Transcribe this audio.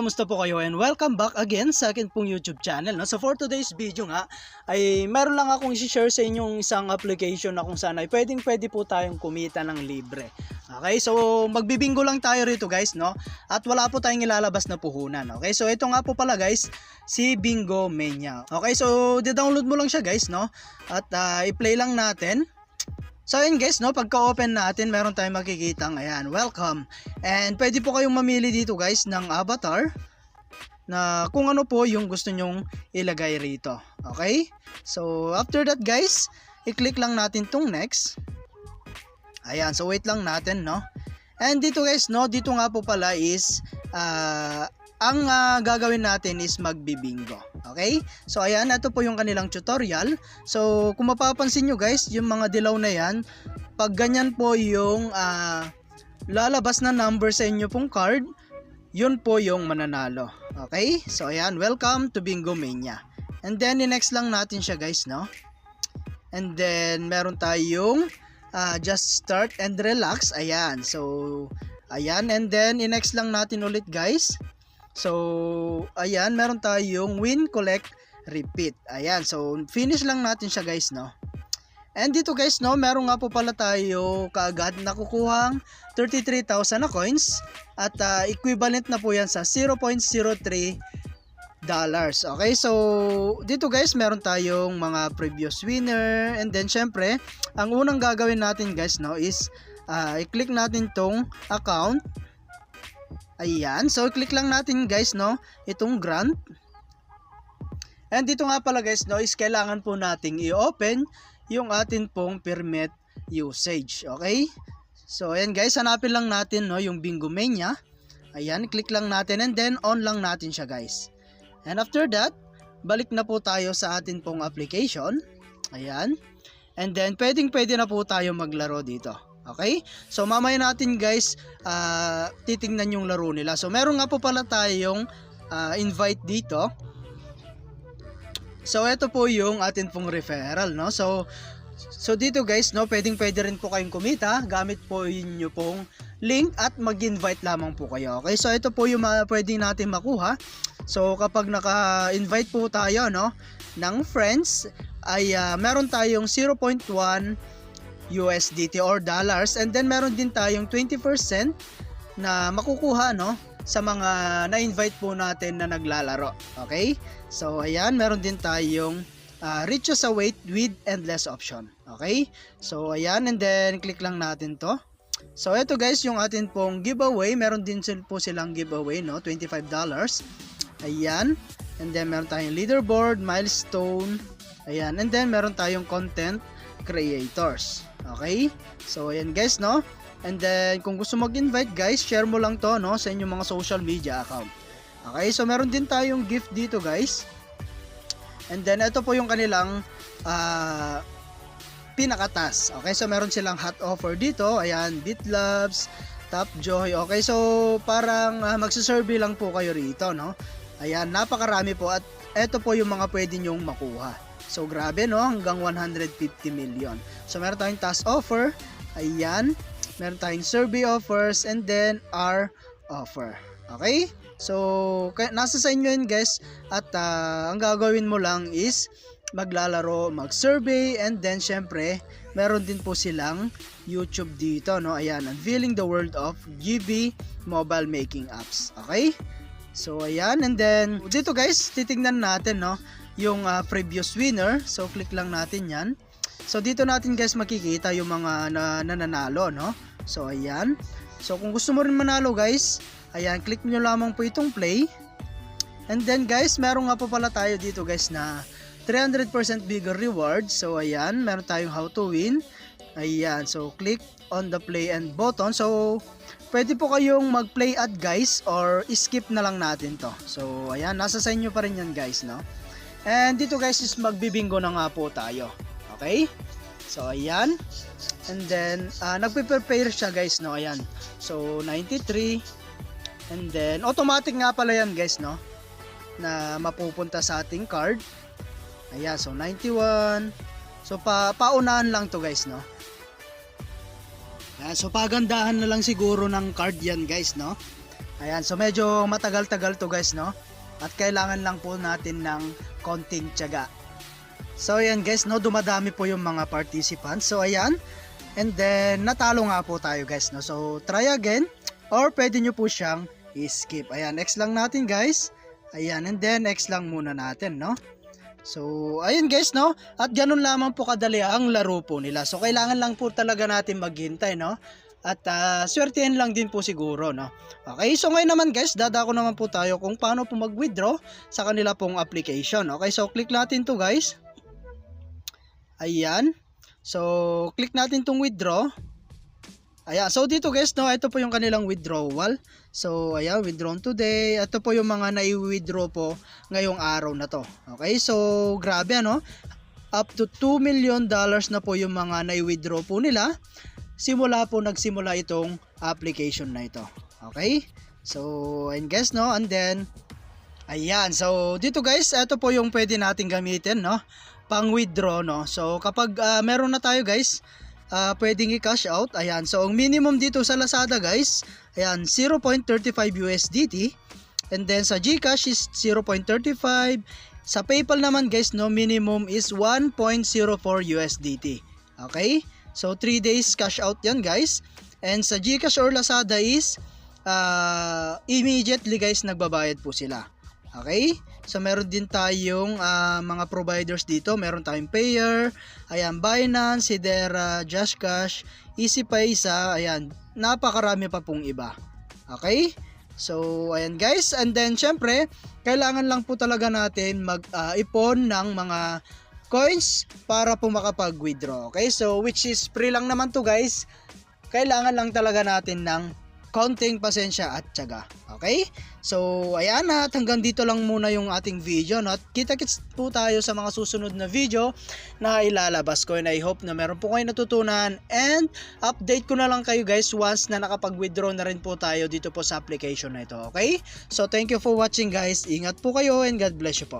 kamusta po kayo and welcome back again sa akin pong YouTube channel. No? So for today's video nga ay meron lang akong i-share sa inyong isang application na kung saan ay pwede po tayong kumita ng libre. Okay, so magbibingo lang tayo rito guys, no? At wala po tayong ilalabas na puhunan. Okay, so ito nga po pala guys, si Bingo Mania. Okay, so di-download mo lang siya guys, no? At i-play lang natin. So ayun guys, no, pagka-open natin, meron tayong makikitang, ayan, welcome. And pwede po kayong mamili dito guys ng avatar na kung ano po yung gusto nyong ilagay rito. Okay? So after that guys, i-click lang natin tong next. Ayan, so wait lang natin, no. And dito guys, no, dito nga po pala is ang gagawin natin is magbibingo. Okay? So ayan, ito po yung kanilang tutorial. So kung mapapansin nyo guys, yung mga dilaw na yan, pag ganyan po yung lalabas na number sa inyo pong card, yun po yung mananalo. Okay? So ayan, welcome to Bingo Mania. And then next lang natin siya guys, no? And then meron tayong just start and relax. Ayan. So ayan, and then next lang natin ulit guys. So, ayan, meron tayong win, collect, repeat. Ayan, so finish lang natin siya guys, no. And dito guys, no, meron nga po pala tayo kaagad nakukuhang 33,000 na coins at equivalent na po yan sa 0.03 dollars. Okay, so dito guys, meron tayong mga previous winner, and then syempre, ang unang gagawin natin guys, no, is i-click natin tong account. Ayan, so click lang natin guys, no, itong grant. And dito nga pala guys, no, is kailangan po nating i-open yung atin pong permit usage. Okay? So ayan guys, hanapin lang natin, no, yung Bingo Mania. Ayan, click lang natin and then on lang natin siya guys. And after that, balik na po tayo sa atin pong application. Ayan. And then pwede na po tayo maglaro dito. Okay? So mamaya natin guys titingnan yung laro nila. So meron nga po pala tayong invite dito. So ito po yung atin pong referral, no? So dito guys, no, pwede rin po kayong kumita gamit po inyo pong link at mag-invite lamang po kayo. Okay? So ito po yung pwedeng natin makuha. So kapag naka-invite po tayo, no, ng friends ay meron tayong 0.1 USDT or dollars, and then meron din tayong 20% na makukuha, no, sa mga na-invite po natin na naglalaro. Okay? So ayan, meron din tayong reach as a weight with endless option. Okay? So ayan, and then click lang natin to. So ito guys, yung atin pong giveaway, meron din po silang giveaway, no, $25. Ayan, and then meron tayong leaderboard, milestone. Ayan, and then meron tayong content creators. Okay? So ayan guys, no? And then kung gusto mag-invite guys, share mo lang to, no, sa inyong mga social media account. Okay? So meron din tayong gift dito guys. And then ito po yung kanilang pinakatas. Okay? So meron silang hot offer dito. Ayan, BitLabs, Tapjoy. Okay? So parang magsusurvey lang po kayo rito, no? Ayan, napakarami po at ito po yung mga pwede nyong makuha. So grabe, no, hanggang 150 million. So meron tayong task offer, ayan, meron tayong survey offers, and then our offer. Okay? So nasa sa inyo yun guys, at ang gagawin mo lang is maglalaro, mag-survey, and then syempre meron din po silang YouTube dito, no. Ayan, unveiling the world of GB mobile making apps. Okay? So ayan, and then dito guys, titingnan natin, no, yung previous winner. So click lang natin yan. So dito natin guys makikita yung mga nananalo, no. So ayan. So kung gusto mo rin manalo guys, ayan, click nyo lamang po itong play. And then guys, meron nga po pala tayo dito guys na 300% bigger reward. So ayan, meron tayong how to win. Ayan, so click on the play and button. So pwede po kayong mag-play ad guys, or skip na lang natin to. So ayan, nasa sa inyo pa rin yan guys, no. And dito guys is magbibingo na nga po tayo. Okay? So ayan. And then nagpe-prepare siya guys, no. Ayan. So 93. And then automatic nga pala yan guys, no, na mapupunta sa ating card. Ayan, so 91. So paunahan lang to guys, no. Ayan, so pagandahan na lang siguro ng card yan guys, no. Ayan, so medyo matagal-tagal to guys, no? At kailangan lang po natin ng konting tiyaga. So ayan guys, no, dumadami po yung mga participants. So ayan, and then natalo nga po tayo guys, no? So try again, or pwede nyo po siyang i-skip. Ayan, next lang natin guys. Ayan, and then next lang muna natin, no? So ayun guys, no? At ganun lamang po kadali ang laro po nila. So kailangan lang po talaga natin maghintay, no? At swertihin lang din po siguro, no? Okay, so ngayon naman guys, dadako naman po tayo kung paano po mag-withdraw sa kanila pong application. Okay, so click natin to guys. Ayan. So click natin tong withdraw. Ayan, so dito guys, no, ito po yung kanilang withdrawal. So ayan, withdrawn today. Ito po yung mga nai-withdraw po ngayong araw na to. Okay, so grabe, ano? Up to $2 million na po yung mga nai-withdraw po nila. Nagsimula itong application na ito. Okay? So, and guys, no? And then, ayan. So, dito guys, ito po yung pwede natin gamitin, no? Pang withdraw, no? So, kapag meron na tayo guys, pwedeng i-cash out. Ayan. So, ang minimum dito sa Lazada guys, ayan, 0.35 USDT. And then, sa GCash is 0.35. Sa PayPal naman guys, no? Minimum is 1.04 USDT. Okay? So 3 days cash out yan guys. And sa GCash or Lazada is immediately guys nagbabayad po sila. Okay? So meron din tayong mga providers dito. Meron tayong Payer, ayan, Binance, Hedera, JustCash, EasyPaysa, ayan, napakarami pa pong iba. Okay? So ayan guys, and then syempre kailangan lang po talaga natin mag-ipon ng mga coins para po makapag-withdraw. Okay, so which is free lang naman to guys. Kailangan lang talaga natin ng konting pasensya at tiyaga. Okay, so ayan, at hanggang dito lang muna yung ating video, no? At kita-kits po tayo sa mga susunod na video na ilalabas ko, and I hope na meron po kayo natutunan, and update ko na lang kayo guys once na nakapag-withdraw na rin po tayo dito po sa application na ito. Okay, so thank you for watching guys. Ingat po kayo and God bless you po.